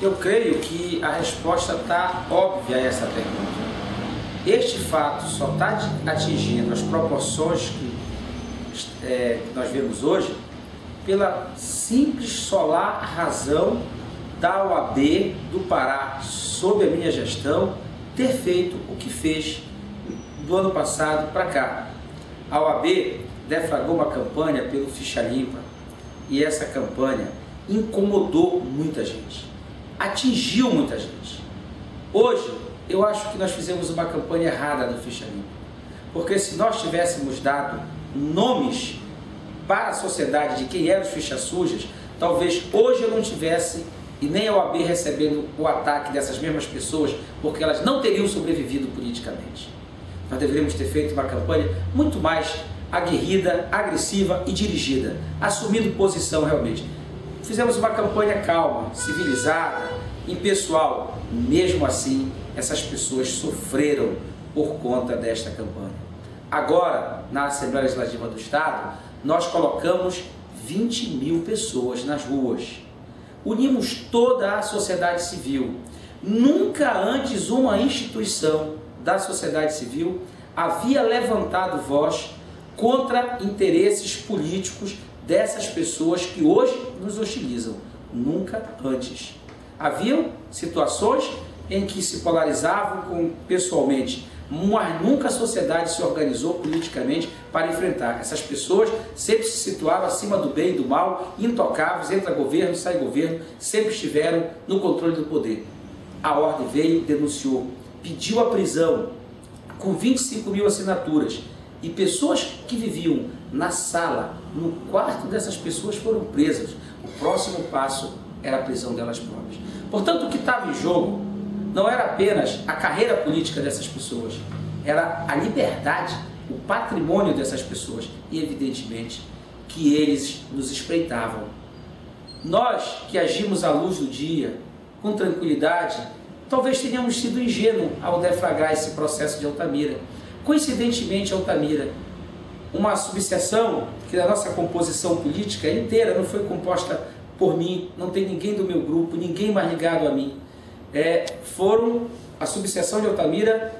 Eu creio que a resposta está óbvia a essa pergunta. Este fato só está atingindo as proporções que nós vemos hoje pela simples solar razão da OAB do Pará, sob a minha gestão, ter feito o que fez do ano passado para cá. A OAB deflagrou uma campanha pelo Ficha Limpa e essa campanha incomodou muita gente, atingiu muita gente. Hoje, eu acho que nós fizemos uma campanha errada no Ficha Limpa, porque se nós tivéssemos dado nomes para a sociedade de quem eram os fichas sujas, talvez hoje eu não tivesse e nem a OAB recebendo o ataque dessas mesmas pessoas, porque elas não teriam sobrevivido politicamente. Nós deveríamos ter feito uma campanha muito mais aguerrida, agressiva e dirigida, assumindo posição realmente. Fizemos uma campanha calma, civilizada, impessoal. Mesmo assim, essas pessoas sofreram por conta desta campanha. Agora, na Assembleia Legislativa do Estado, nós colocamos 20 mil pessoas nas ruas. Unimos toda a sociedade civil. Nunca antes uma instituição da sociedade civil havia levantado voz contra interesses políticos dessas pessoas que hoje nos hostilizam. Nunca antes. Haviam situações em que se polarizavam pessoalmente, mas nunca a sociedade se organizou politicamente para enfrentar. Essas pessoas sempre se situaram acima do bem e do mal, intocáveis, entra governo, sai governo, sempre estiveram no controle do poder. A ordem veio, denunciou, pediu a prisão, com 25 mil assinaturas, e pessoas que viviam na sala, no quarto dessas pessoas foram presas. O próximo passo era a prisão delas próprias. Portanto, o que estava em jogo não era apenas a carreira política dessas pessoas, era a liberdade, o patrimônio dessas pessoas e, evidentemente, que eles nos espreitavam. Nós que agimos à luz do dia, com tranquilidade, talvez tenhamos sido ingênuos ao deflagrar esse processo de Altamira. Coincidentemente, Altamira, uma subseção que na nossa composição política inteira não foi composta por mim, não tem ninguém do meu grupo, ninguém mais ligado a mim. A subseção de Altamira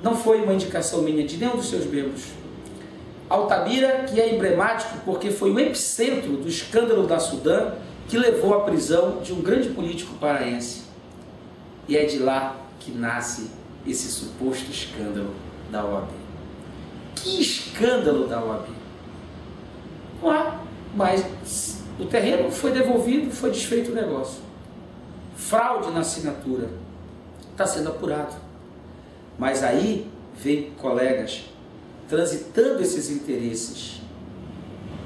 não foi uma indicação minha, de nenhum dos seus membros. Altamira, que é emblemático porque foi o epicentro do escândalo da Sudam, que levou à prisão de um grande político paraense. E é de lá que nasce esse suposto escândalo da OAB. Que escândalo da OAB? Não há, mas o terreno foi devolvido, foi desfeito o negócio. Fraude na assinatura está sendo apurado. Mas aí vem colegas transitando esses interesses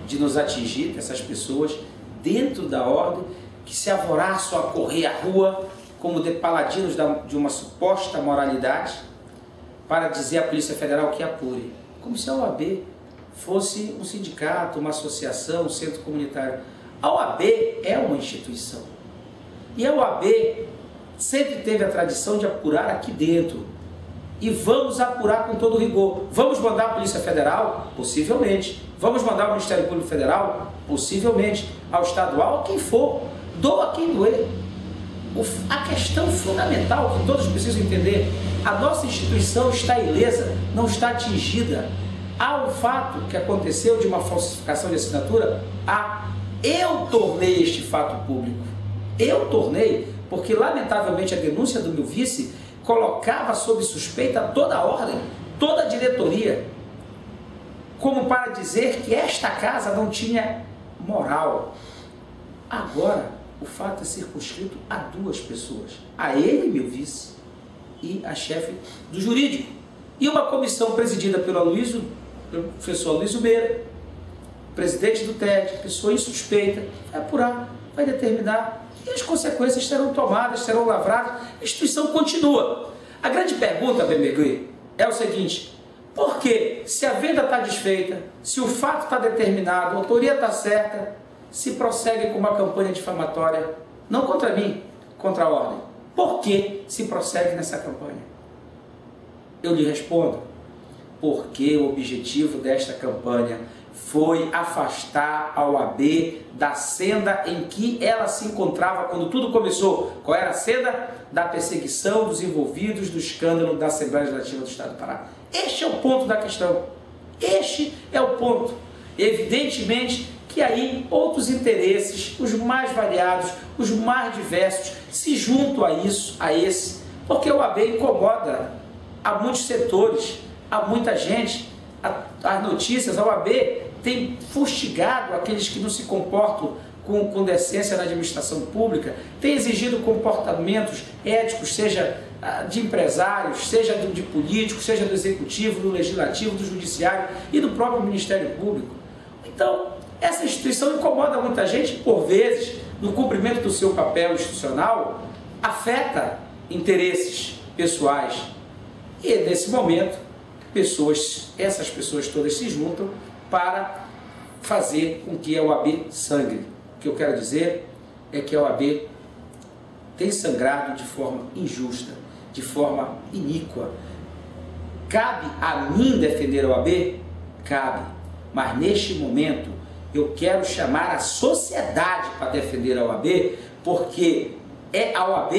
de nos atingir, essas pessoas, dentro da ordem, que se alvoroçam a correr à rua como de paladinos de uma suposta moralidade para dizer à Polícia Federal que apure. Como se a OAB fosse um sindicato, uma associação, um centro comunitário. A OAB é uma instituição. E a OAB sempre teve a tradição de apurar aqui dentro. E vamos apurar com todo rigor. Vamos mandar a Polícia Federal? Possivelmente. Vamos mandar o Ministério Público Federal? Possivelmente. Ao estadual, a quem for. Doa quem doer. A questão fundamental que todos precisam entender, a nossa instituição está ilesa, não está atingida. Há um fato que aconteceu de uma falsificação de assinatura? Eu tornei este fato público. Eu tornei, porque lamentavelmente a denúncia do meu vice colocava sob suspeita toda a ordem, toda a diretoria, como para dizer que esta casa não tinha moral. Agora, o fato é circunscrito a duas pessoas, a ele, meu vice, e a chefe do jurídico. E uma comissão presidida pelo professor Luiz Meira, presidente do TED, pessoa insuspeita, vai apurar, vai determinar, e as consequências serão tomadas, serão lavradas, a instituição continua. A grande pergunta, Bemegui, é o seguinte: por que, se a venda está desfeita, se o fato está determinado, a autoria está certa, se prossegue com uma campanha difamatória, não contra mim, contra a ordem? Por que se prossegue nessa campanha? Eu lhe respondo: porque o objetivo desta campanha foi afastar a OAB da senda em que ela se encontrava quando tudo começou. Qual era a senda? Da perseguição dos envolvidos do escândalo da Assembleia Legislativa do Estado do Pará. Este é o ponto da questão. Este é o ponto. Evidentemente que aí outros interesses, os mais variados, os mais diversos, se juntam a isso, a esse, porque a OAB incomoda a muitos setores, a muita gente. As notícias, a OAB tem fustigado aqueles que não se comportam com decência na administração pública, tem exigido comportamentos éticos, seja de empresários, seja de políticos, seja do executivo, do legislativo, do judiciário e do próprio Ministério Público. Então, essa instituição incomoda muita gente, por vezes, no cumprimento do seu papel institucional, afeta interesses pessoais. E, nesse momento, essas pessoas todas se juntam para fazer com que a OAB sangre. O que eu quero dizer é que a OAB tem sangrado de forma injusta, de forma iníqua. Cabe a mim defender a OAB? Cabe. Mas neste momento eu quero chamar a sociedade para defender a OAB, porque a OAB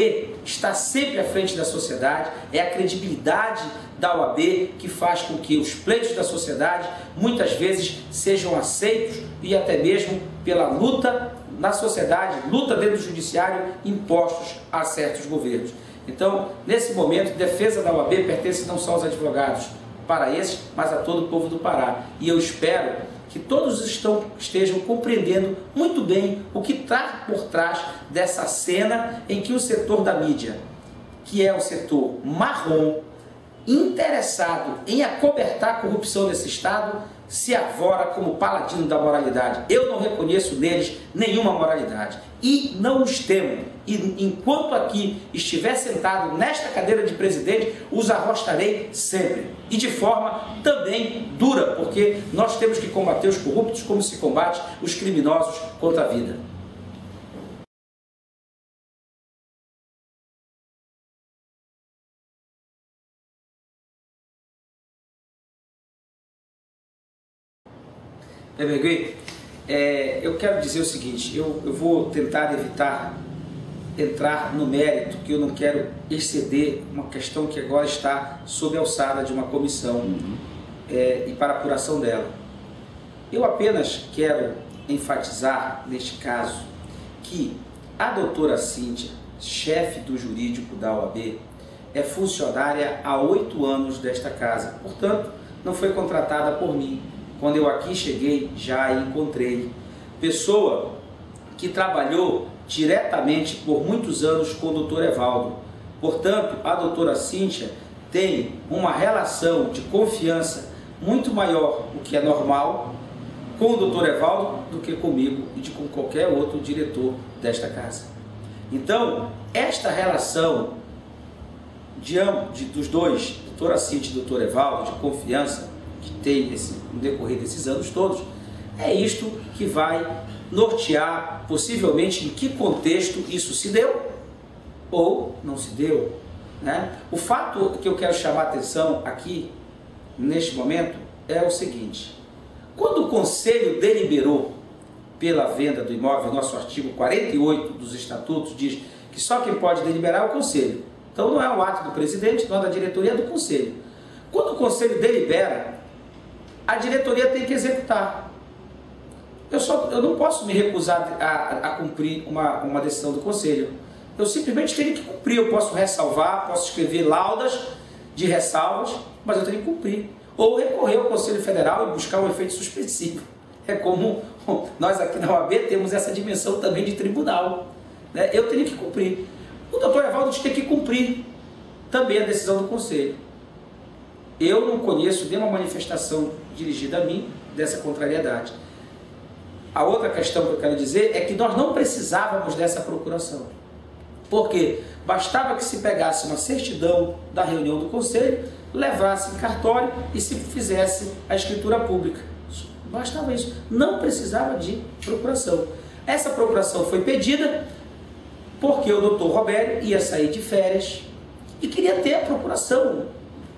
está sempre à frente da sociedade, é a credibilidade da OAB que faz com que os pleitos da sociedade muitas vezes sejam aceitos e até mesmo pela luta na sociedade, luta dentro do judiciário, impostos a certos governos. Então, nesse momento, defesa da OAB pertence não só aos advogados paraenses, mas a todo o povo do Pará. E eu espero que todos estejam compreendendo muito bem o que está por trás dessa cena em que o setor da mídia, que é o setor marrom, interessado em acobertar a corrupção nesse Estado, se arvora como paladino da moralidade. Eu não reconheço neles nenhuma moralidade e não os temo. E enquanto aqui estiver sentado nesta cadeira de presidente, os arrostarei sempre. E de forma também dura, porque nós temos que combater os corruptos como se combate os criminosos contra a vida. Eu quero dizer o seguinte, eu vou tentar evitar entrar no mérito, que eu não quero exceder uma questão que agora está sob a alçada de uma comissão e para a apuração dela. Eu apenas quero enfatizar, neste caso, que a doutora Cíntia, chefe do jurídico da OAB, é funcionária há 8 anos desta casa, portanto, não foi contratada por mim. Quando eu aqui cheguei, já a encontrei. Pessoa que trabalhou diretamente por muitos anos com o doutor Evaldo. Portanto, a doutora Cíntia tem uma relação de confiança muito maior, o que é normal, com o doutor Evaldo do que comigo e com qualquer outro diretor desta casa. Então, esta relação dos dois, doutora Cíntia e doutor Evaldo, de confiança, que tem no decorrer desses anos todos, é isto que vai nortear possivelmente em que contexto isso se deu ou não se deu, né? O fato que eu quero chamar a atenção aqui, neste momento, é o seguinte: quando o Conselho deliberou pela venda do imóvel, nosso artigo 48 dos estatutos diz que só quem pode deliberar é o Conselho. Então não é um ato do presidente, não é da diretoria, é do Conselho. Quando o Conselho delibera, a diretoria tem que executar. Eu não posso me recusar a cumprir uma decisão do Conselho. Eu simplesmente tenho que cumprir. Eu posso ressalvar, posso escrever laudas de ressalvas, mas eu tenho que cumprir. Ou recorrer ao Conselho Federal e buscar um efeito suspensivo. É como nós aqui na OAB temos essa dimensão também de tribunal, né? Eu tenho que cumprir. O doutor Evaldo tem que cumprir também a decisão do Conselho. Eu não conheço nenhuma manifestação dirigida a mim dessa contrariedade. A outra questão que eu quero dizer é que nós não precisávamos dessa procuração. Por quê? Bastava que se pegasse uma certidão da reunião do Conselho, levasse em cartório e se fizesse a escritura pública. Bastava isso. Não precisava de procuração. Essa procuração foi pedida porque o doutor Robério ia sair de férias e queria ter a procuração,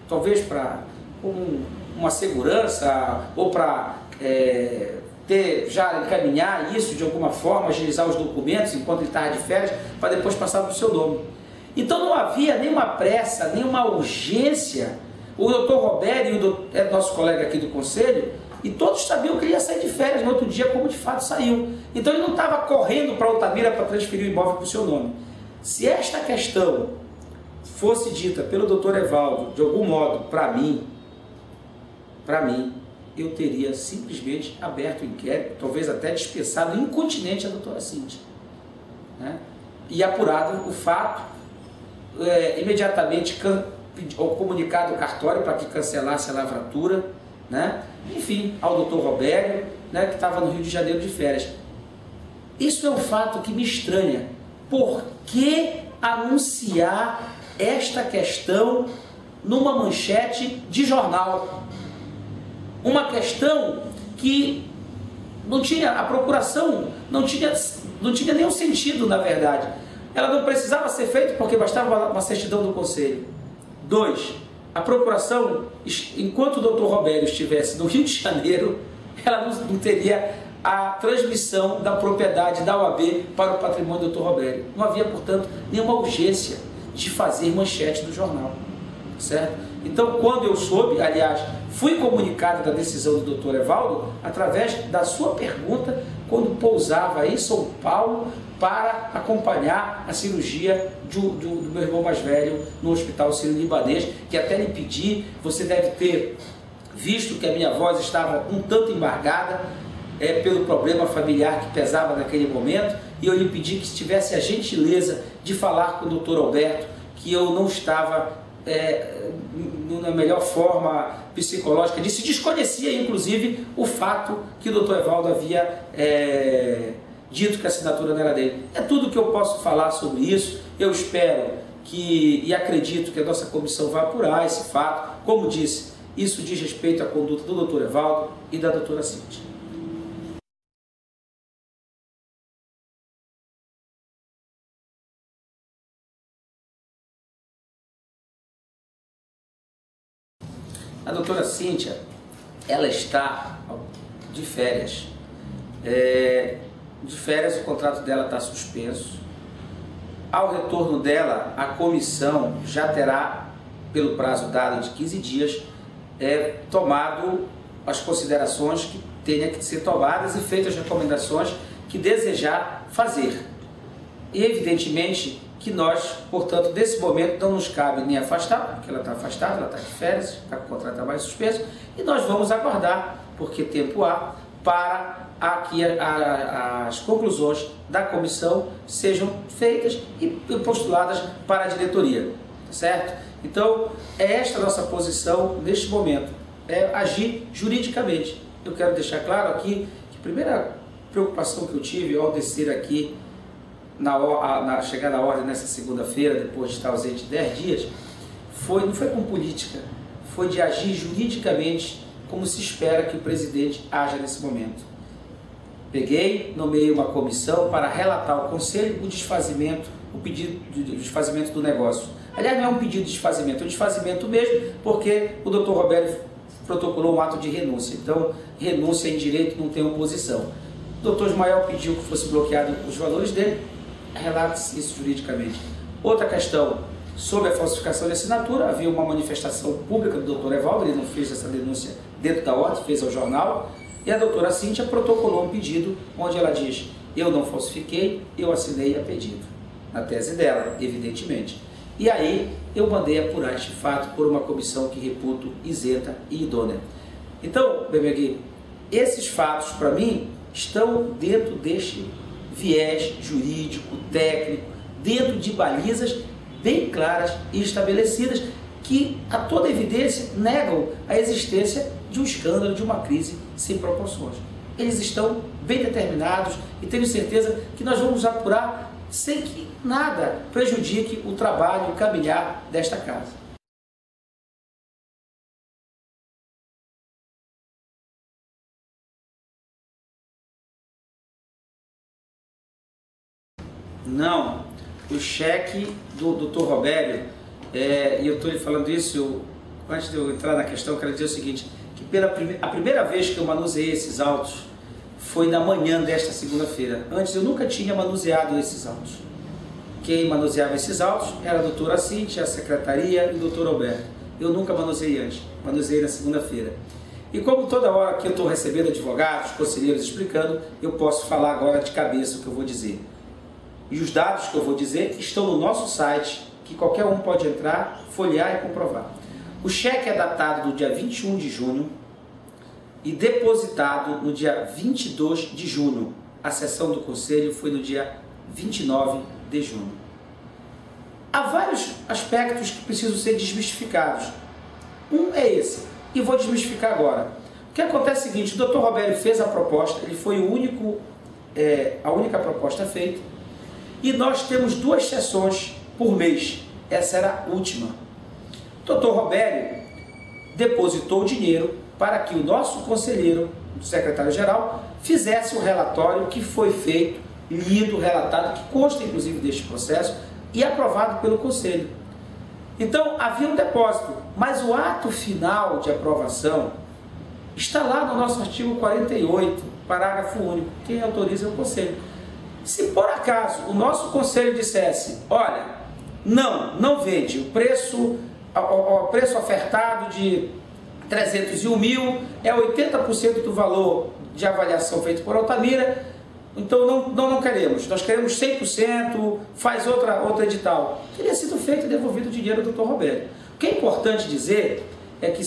talvez para uma segurança ou para já encaminhar isso de alguma forma, agilizar os documentos enquanto ele estava de férias, para depois passar para o seu nome. Então não havia nenhuma pressa, nenhuma urgência. O doutor Robério, nosso colega aqui do conselho, e todos sabiam que ele ia sair de férias no outro dia, como de fato saiu. Então ele não estava correndo para Altamira para transferir o imóvel para o seu nome. Se esta questão fosse dita pelo doutor Evaldo, de algum modo, para mim, eu teria simplesmente aberto o inquérito, talvez até dispensado incontinente a doutora Cíntia, né? E apurado o fato, imediatamente comunicado ao cartório para que cancelasse a lavratura, né? Enfim, ao doutor Robério, né, que estava no Rio de Janeiro de férias. Isso é um fato que me estranha. Por que anunciar esta questão numa manchete de jornal? Uma questão que não tinha, a procuração não tinha nenhum sentido, na verdade. Ela não precisava ser feita porque bastava uma certidão do conselho. 2. A procuração, enquanto o doutor Robério estivesse no Rio de Janeiro, ela não teria a transmissão da propriedade da OAB para o patrimônio do doutor Robério. Não havia, portanto, nenhuma urgência de fazer manchete do jornal, certo? Então, quando eu soube, aliás, fui comunicado da decisão do doutor Evaldo através da sua pergunta quando pousava em São Paulo para acompanhar a cirurgia do meu irmão mais velho no Hospital Sírio-Libanês, que até lhe pedi, você deve ter visto que a minha voz estava um tanto embargada pelo problema familiar que pesava naquele momento, e eu lhe pedi que tivesse a gentileza de falar com o doutor Alberto, que eu não estava na melhor forma psicológica, se desconhecia inclusive o fato que o doutor Evaldo havia dito que a assinatura não era dele. É tudo que eu posso falar sobre isso. Eu espero e acredito que a nossa comissão vai apurar esse fato. Como disse, isso diz respeito à conduta do doutor Evaldo e da doutora Cíntia. A doutora Cíntia, ela está de férias. O contrato dela está suspenso. Ao retorno dela, a comissão já terá, pelo prazo dado de 15 dias, tomado as considerações que tenha que ser tomadas e feitas as recomendações que desejar fazer. E, evidentemente, que nós, portanto, nesse momento não nos cabe nem afastar, porque ela está afastada, ela está de férias, está com o contrato de trabalho suspenso, e nós vamos aguardar, porque tempo há, para que as conclusões da comissão sejam feitas e postuladas para a diretoria, certo? Então, esta a nossa posição neste momento, agir juridicamente. Eu quero deixar claro aqui que a primeira preocupação que eu tive ao descer aqui, chegar na ordem nessa segunda-feira, depois de estar ausente 10 dias, não foi com política, foi de agir juridicamente como se espera que o presidente haja nesse momento. Nomeei uma comissão para relatar ao conselho o pedido de desfazimento do negócio. Aliás, não é um pedido de desfazimento, é um desfazimento mesmo, porque o doutor Robério protocolou um ato de renúncia. Então, renúncia em direito não tem oposição. O doutor Ismael pediu que fosse bloqueado os valores dele, relata-se isso juridicamente. Outra questão, sobre a falsificação de assinatura, havia uma manifestação pública do doutor Evaldo, ele não fez essa denúncia dentro da ordem, fez ao jornal, e a doutora Cíntia protocolou um pedido onde ela diz: eu não falsifiquei, eu assinei a pedido, na tese dela, evidentemente. E aí eu mandei apurar este fato por uma comissão que reputo isenta e idônea. Então, Bemegui, esses fatos para mim estão dentro deste viés jurídico, técnico, dentro de balizas bem claras e estabelecidas que, a toda evidência, negam a existência de um escândalo, de uma crise sem proporções. Eles estão bem determinados e tenho certeza que nós vamos apurar sem que nada prejudique o trabalho, o caminhar desta casa. Não, o cheque do Dr. Robério, e eu estou lhe falando isso, antes de eu entrar na questão, eu quero dizer o seguinte: que a primeira vez que eu manuseei esses autos foi na manhã desta segunda-feira. Antes eu nunca tinha manuseado esses autos. Quem manuseava esses autos era a doutora Cíntia, a secretaria e o doutor Alberto. Eu nunca manuseei antes, manuseei na segunda-feira. E como toda hora que eu estou recebendo advogados, conselheiros explicando, eu posso falar agora de cabeça o que eu vou dizer. E os dados que eu vou dizer estão no nosso site, que qualquer um pode entrar, folhear e comprovar. O cheque é datado do dia 21 de junho e depositado no dia 22 de junho. A sessão do conselho foi no dia 29 de junho. Há vários aspectos que precisam ser desmistificados. Um é esse, e vou desmistificar agora. O que acontece é o seguinte: o doutor Robério fez a proposta, ele foi a única proposta feita, e nós temos 2 sessões por mês. Essa era a última. O doutor Robério depositou o dinheiro para que o nosso conselheiro, o secretário-geral, fizesse o relatório que foi feito, lido, relatado, que consta inclusive deste processo e aprovado pelo conselho. Então havia um depósito, mas o ato final de aprovação está lá no nosso artigo 48, parágrafo único. Quem autoriza é o conselho. Se por acaso o nosso conselho dissesse: olha, não vende, o preço ofertado de 301 mil é 80% do valor de avaliação feito por Altamira, então não queremos, nós queremos 100%, faz outra edital. Teria sido feito e devolvido o dinheiro do Dr. Robério. O que é importante dizer é que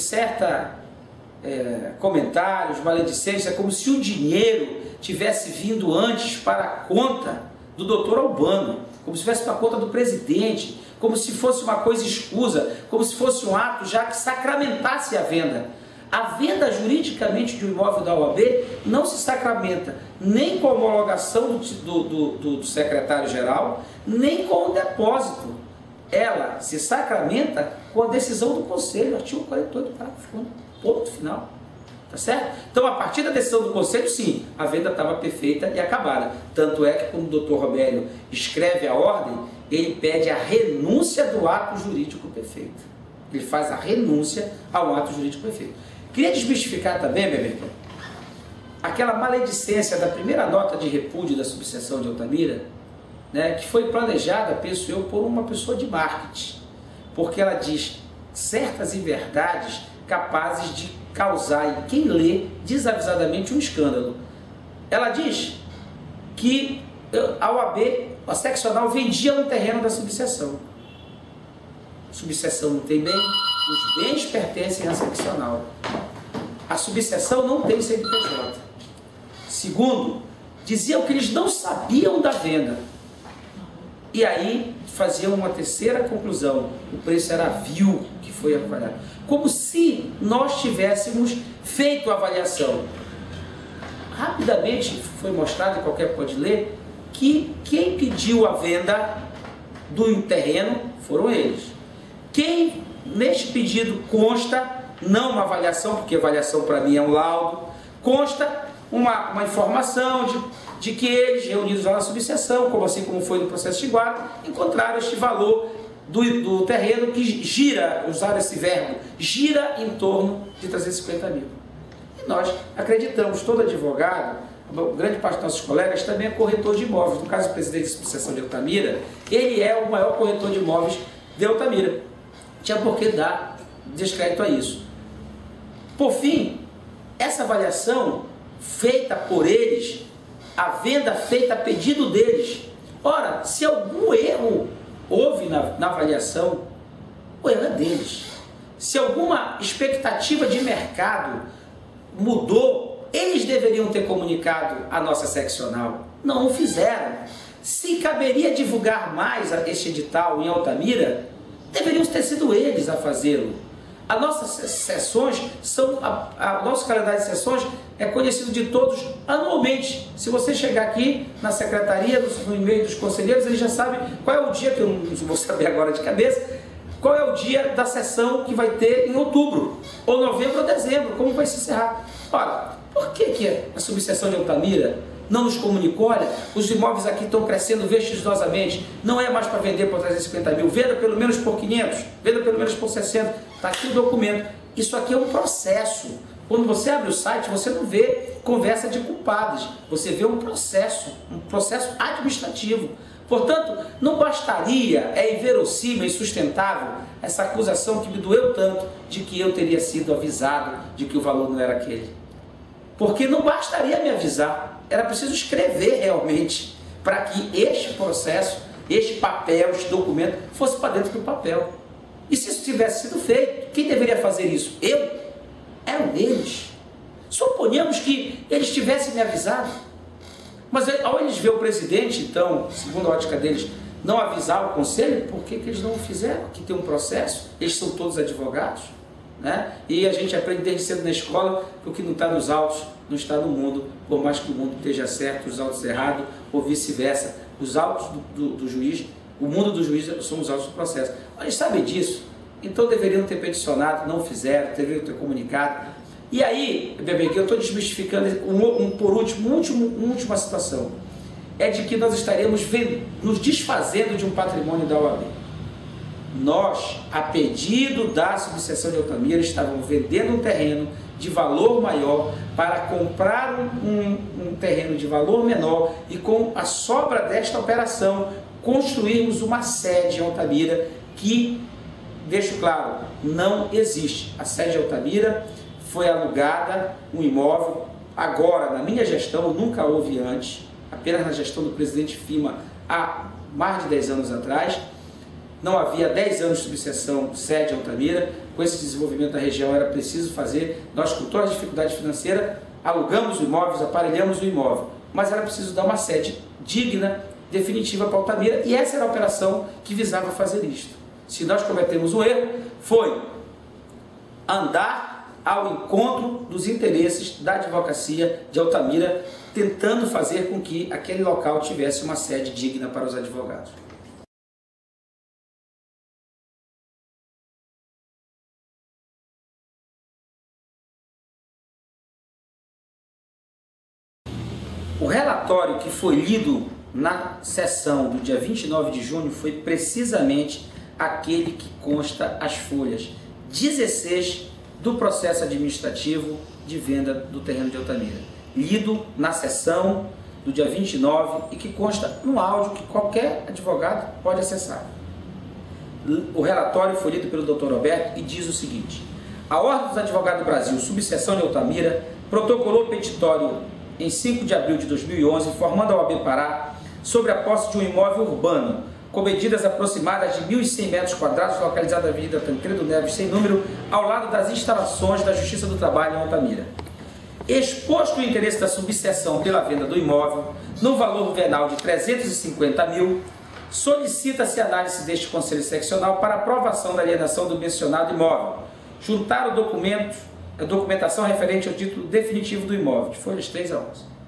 comentários, maledicência, como se o dinheiro tivesse vindo antes para a conta do Dr. Albano, como se tivesse para a conta do presidente, como se fosse uma coisa escusa, como se fosse um ato já que sacramentasse a venda. A venda juridicamente de um imóvel da OAB não se sacramenta nem com a homologação do secretário-geral, nem com o depósito. Ela se sacramenta com a decisão do conselho, artigo 48, parágrafo 1, ponto final. Tá certo? Então, a partir da decisão do conselho, sim, a venda estava perfeita e acabada. Tanto é que, quando o doutor Robério escreve a ordem, ele pede a renúncia do ato jurídico perfeito. Ele faz a renúncia ao ato jurídico perfeito. Queria desmistificar também, Bebeto, aquela maledicência da primeira nota de repúdio da subseção de Altamira, né, que foi planejada, penso eu, por uma pessoa de marketing, porque ela diz certas inverdades capazes de causar em quem lê desavisadamente um escândalo. Ela diz que a OAB, a seccional, vendia um terreno da subseção. A subseção não tem bem, os bens pertencem à seccional. A subseção não tem CNPJ. Segundo, diziam que eles não sabiam da venda. E aí faziam uma terceira conclusão: o preço era vil que foi avaliado. Como se nós tivéssemos feito a avaliação. Rapidamente foi mostrado, e qualquer pode ler, que quem pediu a venda do terreno foram eles. Quem neste pedido consta, não uma avaliação, porque avaliação para mim é um laudo, consta uma informação de que eles, reunidos lá na subseção, como assim como foi no processo de guarda, encontraram este valor do terreno que gira, usar esse verbo, gira em torno de 350 mil. E nós acreditamos, todo advogado, grande parte dos nossos colegas também é corretor de imóveis. No caso do presidente da subseção de Altamira, ele é o maior corretor de imóveis de Altamira. Tinha por que dar descrédito a isso. Por fim, essa avaliação feita por eles, a venda feita a pedido deles. Ora, se algum erro houve na avaliação, o erro é deles. Se alguma expectativa de mercado mudou, eles deveriam ter comunicado a nossa seccional. Não o fizeram. Se caberia divulgar mais este edital em Altamira, deveriam ter sido eles a fazê-lo. As nossas sessões são, o nosso calendário de sessões é conhecido de todos anualmente. Se você chegar aqui na secretaria, no e-mail dos conselheiros, eles já sabem qual é o dia, que eu não vou saber agora de cabeça, qual é o dia da sessão que vai ter em outubro, ou novembro ou dezembro, como vai se encerrar. Ora, por que a subseção de Altamira não nos comunicou? Olha, os imóveis aqui estão crescendo vertiginosamente, não é mais para vender por 350 mil, venda pelo menos por 500, venda pelo menos por 60, está aqui o documento. Isso aqui é um processo, Quando você abre o site, você não vê conversa de culpados, você vê um processo administrativo. Portanto, não bastaria, é inverossímil e insustentável essa acusação que me doeu tanto de que eu teria sido avisado de que o valor não era aquele. Porque não bastaria me avisar, era preciso escrever realmente para que este processo, este papel, este documento fosse para dentro do papel. E se isso tivesse sido feito, quem deveria fazer isso? Eu? Eram eles. Suponhamos que eles tivessem me avisado. Mas ao eles ver o presidente, então, segundo a ótica deles, não avisar o conselho, por que eles não o fizeram? Que tem um processo, eles são todos advogados, né? E a gente aprende desde cedo na escola que o que não está nos autos não está no mundo, por mais que o mundo esteja certo, os autos errados, ou vice-versa. Os autos do juiz, o mundo do juiz são os autos do processo. Eles sabem disso, então deveriam ter peticionado, não fizeram, deveriam ter comunicado. E aí, bebê, que eu estou desmistificando por último, uma última situação, é de que nós estaremos nos desfazendo de um patrimônio da OAB. Nós, a pedido da subseção de Altamira, estávamos vendendo um terreno de valor maior para comprar um terreno de valor menor e com a sobra desta operação construirmos uma sede em Altamira que, deixo claro, não existe. A sede de Altamira foi alugada, um imóvel, agora na minha gestão, nunca houve antes, apenas na gestão do presidente FIMA há mais de 10 anos atrás, não havia 10 anos de subseção sede Altamira. Com esse desenvolvimento da região era preciso fazer, nós com toda a dificuldade financeira, alugamos o imóvel, aparelhamos o imóvel, mas era preciso dar uma sede digna, definitiva para Altamira, e essa era a operação que visava fazer isto. Se nós cometemos um erro, foi andar ao encontro dos interesses da advocacia de Altamira, tentando fazer com que aquele local tivesse uma sede digna para os advogados. O relatório que foi lido na sessão do dia 29 de junho foi precisamente aquele que consta as folhas 16 do processo administrativo de venda do terreno de Altamira, lido na sessão do dia 29 e que consta no áudio que qualquer advogado pode acessar. O relatório foi lido pelo Dr. Roberto e diz o seguinte: a Ordem dos Advogados do Brasil, subseção de Altamira, protocolou petitório em 5 de abril de 2011, informando a OAB Pará sobre a posse de um imóvel urbano com medidas aproximadas de 1.100 metros quadrados, localizado na Avenida Tancredo Neves, sem número, ao lado das instalações da Justiça do Trabalho em Altamira. Exposto o interesse da subseção pela venda do imóvel, no valor venal de 350 mil, solicita-se análise deste Conselho Seccional para aprovação da alienação do mencionado imóvel. Juntar a documentação referente ao título definitivo do imóvel, de folhas 3 a 11.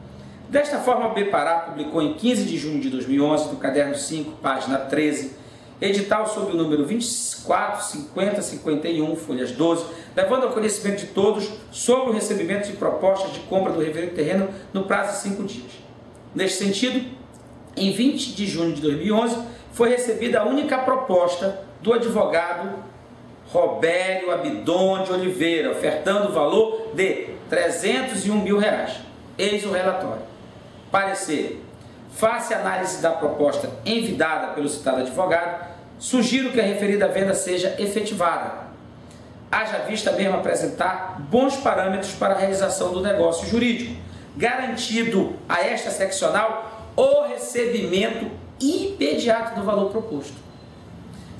Desta forma, a OAB Pará publicou em 15 de junho de 2011, no caderno 5, página 13, edital sob o número 245051, folhas 12, levando ao conhecimento de todos sobre o recebimento de propostas de compra do referido terreno no prazo de 5 dias. Neste sentido, em 20 de junho de 2011, foi recebida a única proposta do advogado Robério Abidon de Oliveira, ofertando o valor de R$ 301 mil. Eis o relatório. Parecer: face a análise da proposta envidada pelo citado advogado, sugiro que a referida venda seja efetivada. Haja vista mesmo apresentar bons parâmetros para a realização do negócio jurídico, garantido a esta seccional o recebimento imediato do valor proposto,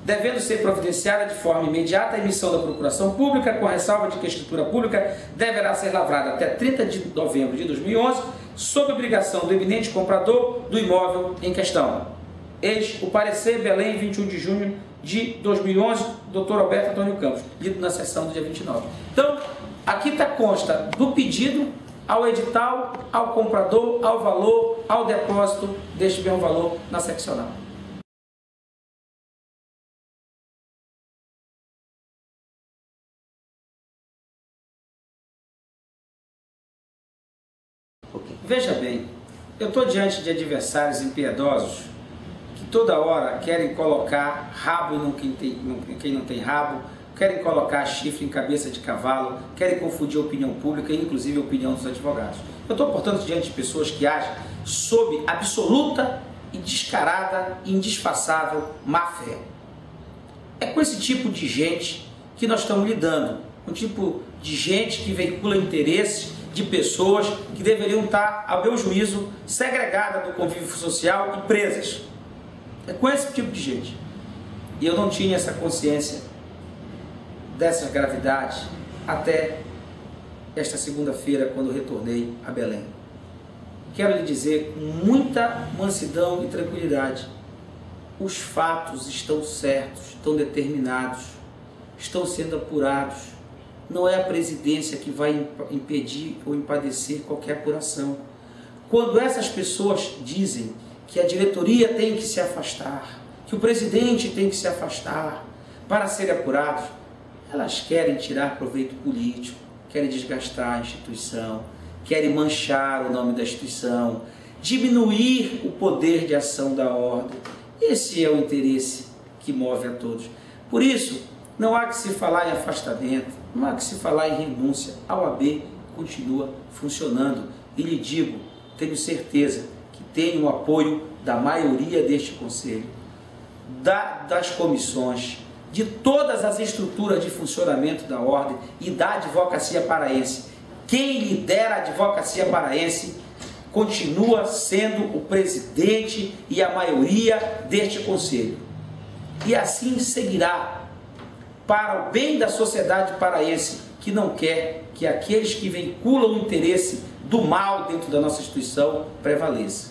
devendo ser providenciada de forma imediata a emissão da procuração pública, com ressalva de que a escritura pública deverá ser lavrada até 30 de novembro de 2011, sob obrigação do eminente comprador do imóvel em questão. Eis o parecer: Belém, 21 de junho de 2011, Dr. Roberto Antônio Campos, lido na sessão do dia 29. Então, aqui consta do pedido ao edital, ao comprador, ao valor, ao depósito deste mesmo valor na seccional. Veja bem, eu estou diante de adversários impiedosos que toda hora querem colocar rabo em quem não tem rabo, querem colocar chifre em cabeça de cavalo, querem confundir a opinião pública e inclusive a opinião dos advogados. Eu estou, portanto, diante de pessoas que agem sob absoluta e descarada e indisfaçável má-fé. É com esse tipo de gente que nós estamos lidando, um tipo de gente que veicula interesses de pessoas que deveriam estar, a meu juízo, segregadas do convívio social e presas. É com esse tipo de gente. E eu não tinha essa consciência dessa gravidade até esta segunda-feira, quando retornei a Belém. Quero lhe dizer com muita mansidão e tranquilidade, os fatos estão certos, estão determinados, estão sendo apurados. Não é a presidência que vai impedir ou empadecer qualquer apuração. Quando essas pessoas dizem que a diretoria tem que se afastar, que o presidente tem que se afastar para serem apurados, elas querem tirar proveito político, querem desgastar a instituição, querem manchar o nome da instituição, diminuir o poder de ação da ordem. Esse é o interesse que move a todos. Por isso, não há que se falar em afastamento, não há que se falar em renúncia. A OAB continua funcionando. E lhe digo, tenho certeza que tenho o apoio da maioria deste Conselho, das comissões, de todas as estruturas de funcionamento da ordem e da advocacia paraense. Quem lidera a advocacia paraense continua sendo o presidente e a maioria deste Conselho. E assim seguirá, para o bem da sociedade paraense, que não quer que aqueles que veiculam o interesse do mal dentro da nossa instituição prevaleçam.